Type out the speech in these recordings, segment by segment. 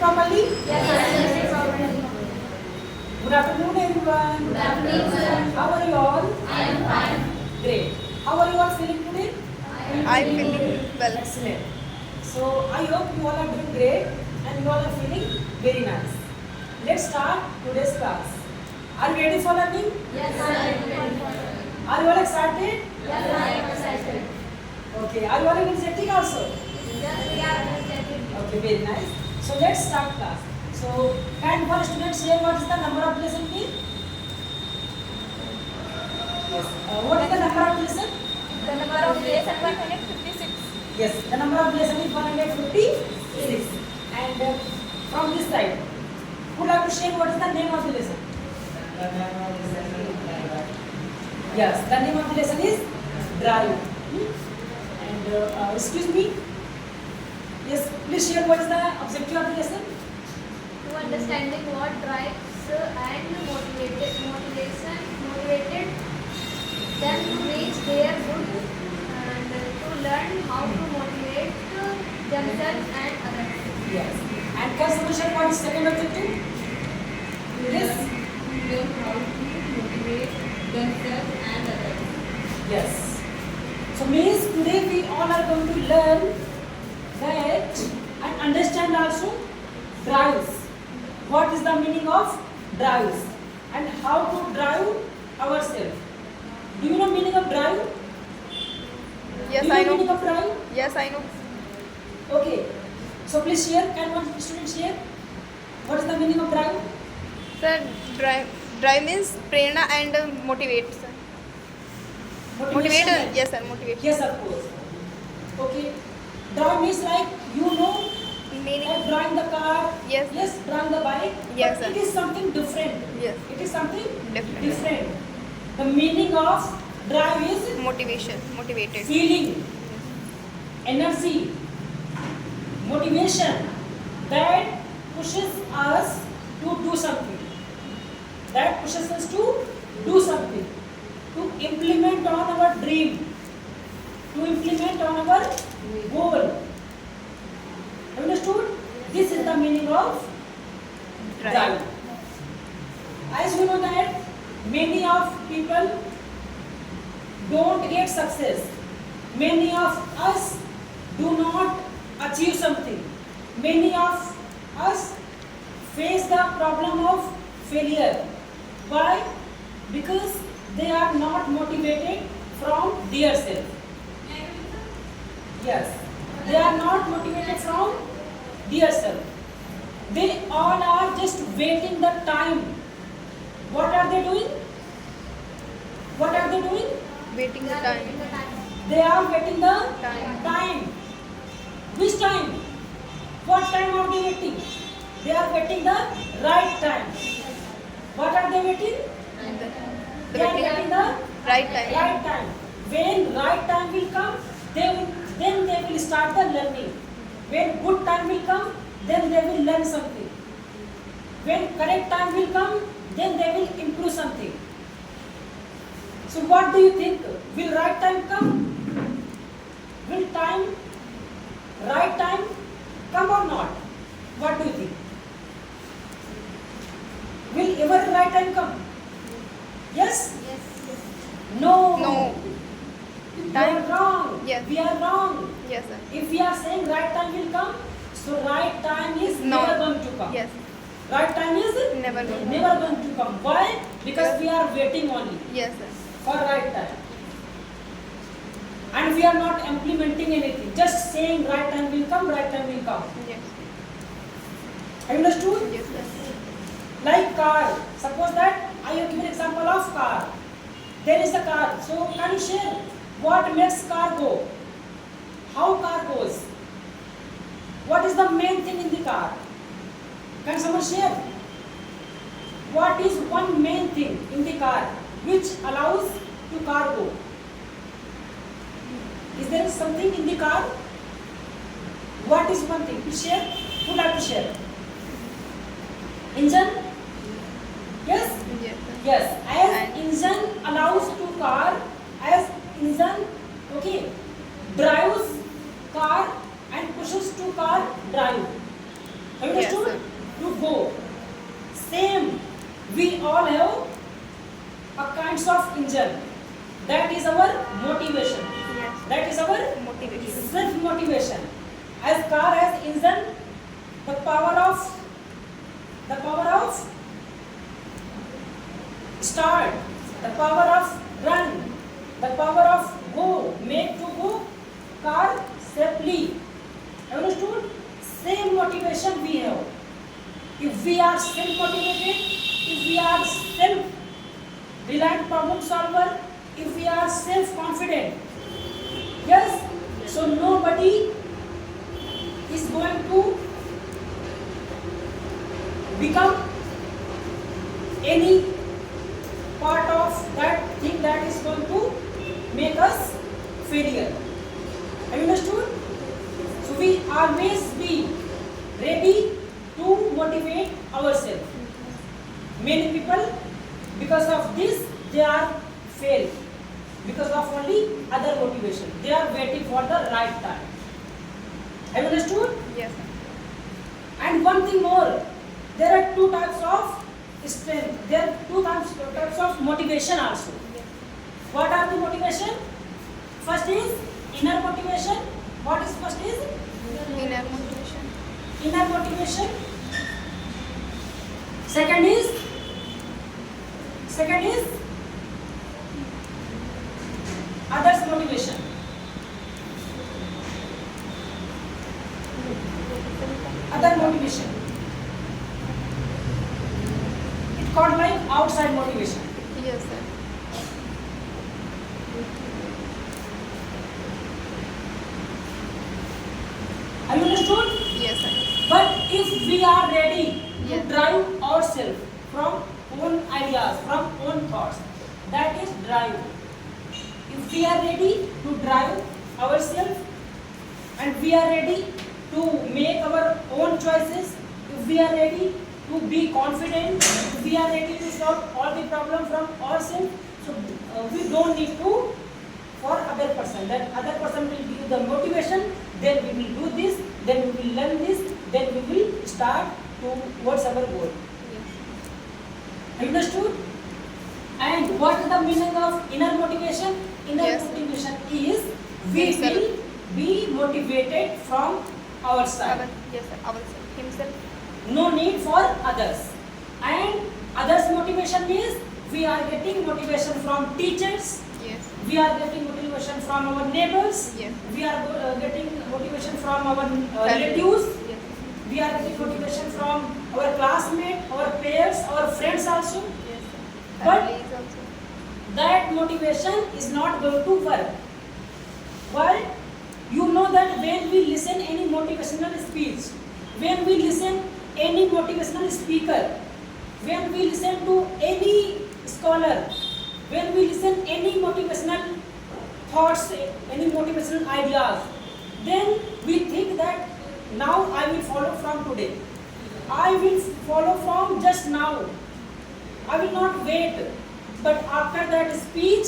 properly? Yes, I understand properly. Good afternoon, everyone. Good afternoon, sir. How are you all? I am fine. Great. How are you all feeling today? I am feeling well. Excellent. So I hope you all are doing great and you all are feeling very nice. Let's start today's class. Are you ready for learning? Yes, I am ready. Are you all excited? Yes, I am excited. Okay. Are you all energetic also? Yes, we are excited. Okay, very nice. So let's start class. So can one student share what is the number of lesson please? Yes. What is the number of lesson? The number of days and 156. Yes, the number of lesson is 156. And from this side, who would like to share what is the name of the lesson? Yes, the name of the lesson is drive. And excuse me. Yes, please share what is the objective of the lesson? To understanding what drives and motivated them to reach their goal and to learn how to motivate themselves and others. Yes. And can someone share what is second objective? Yes. Learn how to motivate themselves and others. Yes. So means today we all are going to learn that and understand also drives. What is the meaning of drives and how to drive ourselves. Do you know meaning of drive? Yes, Do you I know meaning know. of drive? Yes, I know. Okay. So please share. Can one student share? What is the meaning of drive? Sir, drive means prerna and motivate, sir. Motivate, Motivation. yes, sir, motivate. Yes, of course. Okay. Drive means like you know. Meaning, Like drawing the car, Yes. yes, drawing the bike, Yes, but sir. it is something different. Yes. It is something Different. different. The meaning of drive is motivation, motivated. feeling, energy, motivation that pushes us to do something. That pushes us to do something, to implement on our dream, to implement on our goal. Understood? This is the meaning of drive. As you know that many of people don't get success. Many of us do not achieve something. Many of us face the problem of failure. Why? Because they are not motivated from their self. Yes. They are not motivated from their self. They all are just waiting the time. What are they doing? What are they doing? Waiting the time. They are waiting the Time. time. Which time? What time are they waiting? They are waiting the right time. What are they waiting? They are waiting the Right time. right time. When right time will come, then they will start the learning. When good time will come, then they will learn something. When correct time will come, then they will improve something. So what do you think? Will right time come? Will right time come or not? What do you think? Will ever right time come? Yes? Yes. No. No. You Time. are wrong. Yes. We are wrong. Yes, sir. If we are saying right time will come, so right time is No. never going to come. Yes. Right time is Never going. never going to come. Why? Because Yes. we are waiting only Yes, sir. for right time. And we are not implementing anything. Just saying right time will come, right time will come. Yes. Have you understood? Yes, sir. Like car. Suppose that I have given example of car. There is a car. So can you share what makes car go? How car goes? What is the main thing in the car? Can someone share? What is one main thing in the car which allows to car go? Is there something in the car? What is one thing? Please share. Who would like to share? Engine? Yes? Yes, sir. Yes. As And- engine allows to car, as engine, okay, drives car and pushes to car drive. Have you Yes, understood? sir. kinds of engine. That is our motivation. Yes. That is our Motivation. self-motivation. As car has engine, the power of start, the power of run, the power of go, make to go car safely. Understood? Same motivation we have. If we are self-motivated, if we are self-reliant problem solver, if we are self-confident, yes, so nobody is going to become any part of that thing that is going to make us failure. Have you understood? So we always be ready to motivate ourselves. Many people, because of this, they are failed. Because of only other motivation. They are waiting for the right time. Have you understood? Yes, sir. And one thing more, there are two types of strength. There are two types of motivation also. What are the motivation? First is inner motivation. What is first is? Inner motivation. Inner motivation. Second is others motivation. Other motivation. It's called like outside motivation. Yes, sir. Have you understood? Yes, sir. But if we are ready to Yes. drive ourselves from own ideas, from own thoughts, that is drive. If we are ready to drive ourselves and we are ready to make our own choices, if we are ready to be confident, if we are ready to solve all the problems from ourselves, so we don't need to for other person. That other person will give the motivation, then we will do this, then we will learn this, then we will start towards our goal. Understood? And what is the meaning of inner motivation? Inner Yes. motivation is we Himself. will be motivated from our side. Yes, sir. Ourselves. Himself. No need for others. And others motivation means we are getting motivation from teachers, Yes. we are getting motivation from our neighbors, Yes. we are getting motivation from our Family. relatives, Yes. we are getting motivation from our classmates, our peers, our friends also. Yes, sir. But- Family is also. That motivation is not going to work. Why? You know that when we listen any motivational speech, when we listen any motivational speaker, when we listen to any scholar, when we listen any motivational thoughts, any motivational ideas, then we think that now I will follow from today. I will follow from just now. I will not wait. But after that speech,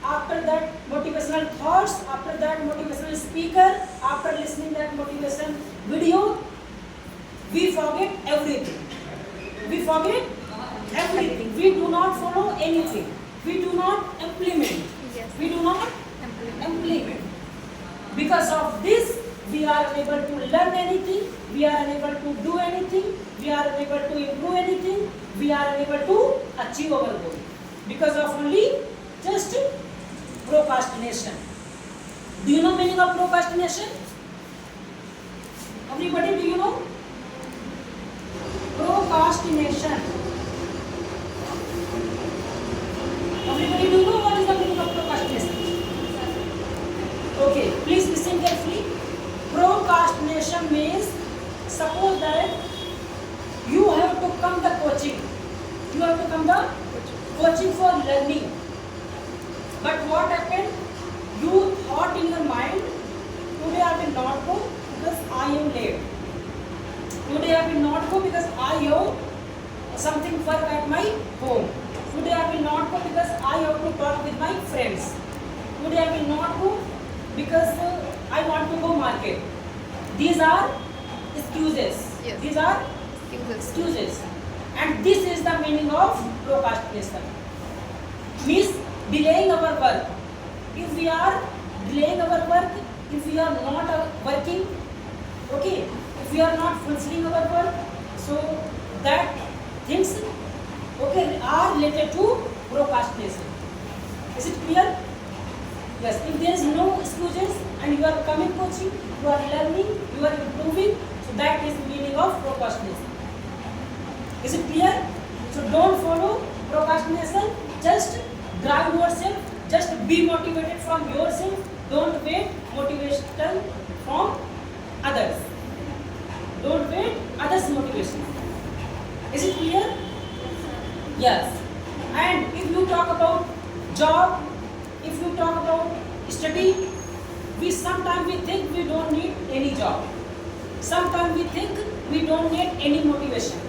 after that motivational thoughts, after that motivational speaker, after listening that motivation video, we forget everything. We forget everything. We do not follow anything. We do not implement. Yes. We do not implement. Because of this, we are unable to learn anything. We are unable to do anything. We are unable to improve anything. We are unable to achieve our goal. Because of only just procrastination. Do you know meaning of procrastination? Everybody, do you know? Procrastination. Everybody, do you know what is the meaning of procrastination? Okay, please listen carefully. Procrastination means, suppose that you have to come the coaching. You have to come the coaching for learning. But what happened? You thought in your mind, today I will not go because I am late. Today I will not go because I have something work at my home. Today I will not go because I have to talk with my friends. Today I will not go because I want to go market. These are excuses. Yes. These are Excuses. excuses. And this is the meaning of procrastination. means delaying our work. If we are delaying our work, if we are not working, okay, if we are not fulfilling our work, so that things, okay, are related to procrastination. Is it clear? Yes. If there is no excuses and you are coming coaching, you are learning, you are improving, so that is the meaning of procrastination. Is it clear? So don't follow procrastination. Just drive yourself. Just be motivated from yourself. Don't wait motivation from others. Don't wait others' motivation. Is it clear? Yes. And if you talk about job, if you talk about study, we sometimes we think we don't need any job. Sometimes we think we don't need any motivation.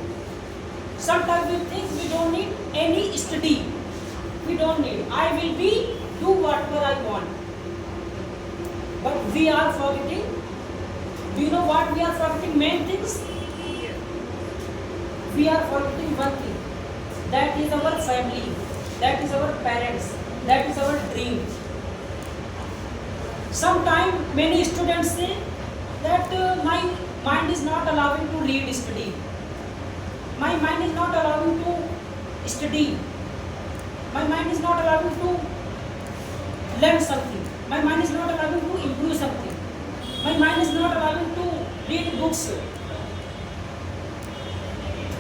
Sometimes we think we don't need any study. We don't need. I will be do whatever I want. But we are forgetting. Do you know what we are forgetting? Main things. We are forgetting one thing. That is our family. That is our parents. That is our dream. Sometimes many students say that my mind is not allowing to read study. My mind is not allowing to study. My mind is not allowing to learn something. My mind is not allowing to improve something. My mind is not allowing to read books.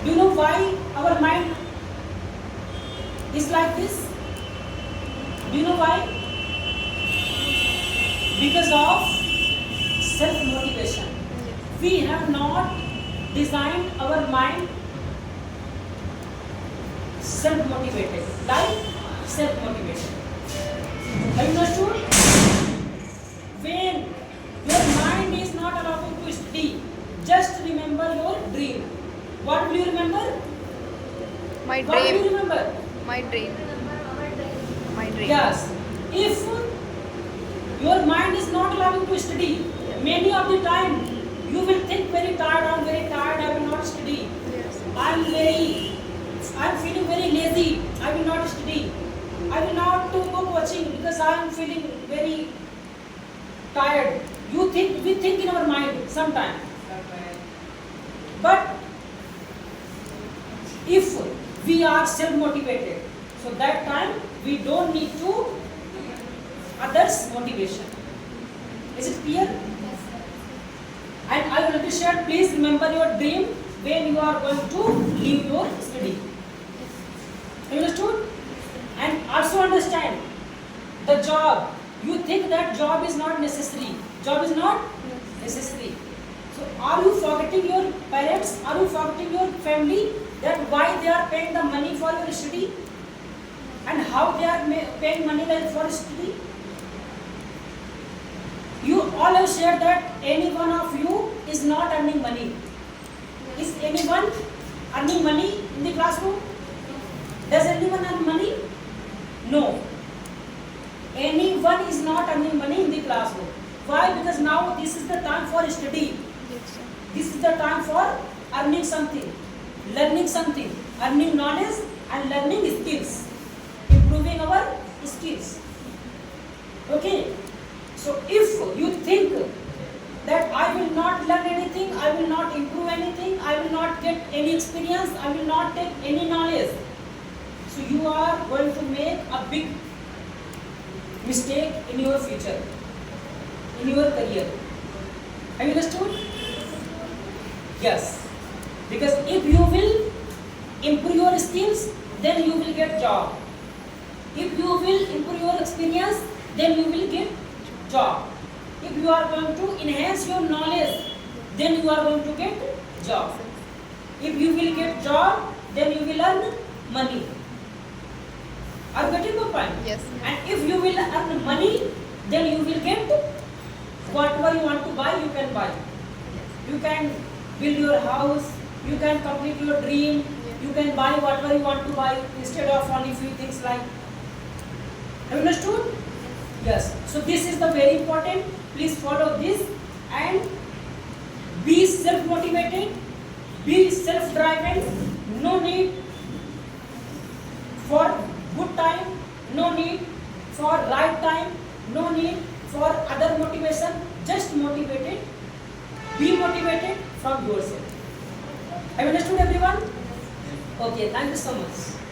Do you know why our mind is like this? Do you know why? Because of self-motivation. We have not designed our mind self-motivated, like self-motivation. Have you understood? When your mind is not allowing to study, just remember your dream. What will you remember? My What will you dream. remember? My dream. My dream. Yes. If your mind is not allowing to study, many of the time you will think very tired, I will not study. Yes. I'm feeling very lazy, I will not study. I will not go coaching because I am feeling very tired. We think in our mind sometimes. But if we are self-motivated, so that time we don't need to others' motivation. Is it clear? And I already shared, please remember your dream when you are going to leave your study. You understood? And also understand the job. You think that job is not necessary. Job is not necessary. So are you forgetting your parents? Are you forgetting your family? That why they are paying the money for your study? And how they are paying money for study? You all have shared that any one of you is not earning money. Is anyone earning money in the classroom? Does anyone earn money? No. Anyone is not earning money in the classroom. Why? Because now this is the time for study. Yes, sir. This is the time for earning something, learning something, earning knowledge and learning skills, improving our skills. Okay? So if you think that I will not learn anything, I will not improve anything, I will not get any experience, I will not take any knowledge, so you are going to make a big mistake in your future, in your career. Have you understood? Yes. Because if you will improve your skills, then you will get job. If you will improve your experience, then you will get job. If you are going to enhance your knowledge, then you are going to get job. If you will get job, then you will earn money. Are you getting my point? Yes. And if you will earn money, then you will get whatever you want to buy, you can buy. You can build your house, you can complete your dream, you can buy whatever you want to buy instead of only few things like. Have you understood? Yes. So this is the very important. Please follow this and be self-motivated, be self-driven. No need for good time, no need for right time, no need for other motivation, just motivated, be motivated from yourself. Have you understood everyone? Okay, thank you so much.